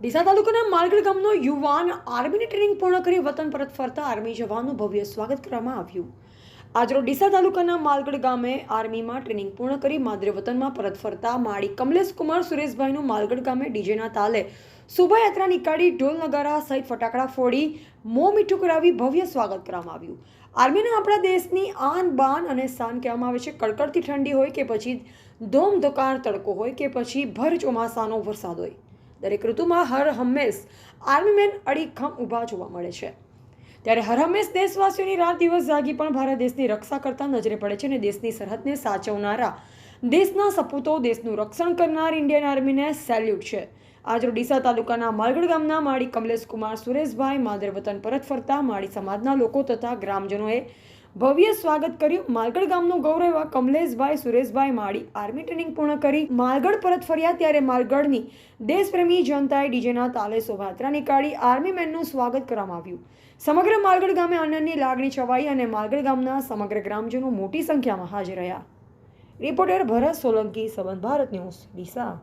ડીસા તાલુકાના માલગઢ ગામનો યુવાન આર્મીની ટ્રેનિંગ પૂર્ણ કરી વતન પરત ફરતા આર્મી જવાનનું ભવ્ય સ્વાગત કરવામાં આવ્યું. આજરોજ ડીસા તાલુકાના માલગઢ ગામે આર્મીમાં ટ્રેનિંગ પૂર્ણ કરી માદરે વતનમાં પરત ફરતા માળી કમલેશ કુમાર સુરેશભાઈનું માલગઢ ગામે ડીજેના તાલે શોભાયાત્રા નીકાળી ઢોલ નગારા સહિત ફટાકડા ફોડી મોં મીઠું કરાવી ભવ્ય સ્વાગત કરવામાં આવ્યું. આર્મીને આપણા દેશની આન બાન અને શાન કહેવામાં આવે છે. કડકડતી ઠંડી હોય કે પછી ધોમધોકાર તડકો હોય કે પછી ભર ચોમાસાનો વરસાદ હોય, દરેક ઋતુમાં હર હંમેશ આર્મીમેન અડીખમ ઊભા જોવા મળે છે. ત્યારે હર હંમેશ દેશવાસીઓની રાત દિવસ જાગી પણ ભારત દેશની રક્ષા કરતા નજરે પડે છે અને દેશની સરહદને સાચવનારા, દેશના સપૂતો, દેશનું રક્ષણ કરનાર ઇન્ડિયન આર્મીને સેલ્યુટ છે. આજરોજ ડીસા તાલુકાના માલગઢ ગામના માળી કમલેશ કુમાર સુરેશભાઈ માદર વતન પરત ફરતા માળી સમાજના લોકો તથા ગ્રામજનોએ ભવ્ય સ્વાગત કર્યું. માલગઢ ગામનું ગૌરવ એવા કમલેશભાઈ સુરેશભાઈ માળી આર્મી ટ્રેનિંગ પૂર્ણ કરી માલગઢ પરત ફર્યા ત્યારે માલગઢની દેશપ્રેમી જનતાએ ડીજેના તાલે શોભાયાત્રા નીકાળી આર્મી મેનનું સ્વાગત કરવામાં આવ્યું. સમગ્ર માલગઢ ગામે આનંદની લાગણી છવાઈ અને માલગઢ ગામના સમગ્ર ગ્રામજનો મોટી સંખ્યામાં હાજર રહ્યા. રિપોર્ટર ભરત સોલંકી, સંબંધ ભારત ન્યૂઝ, ડીસા.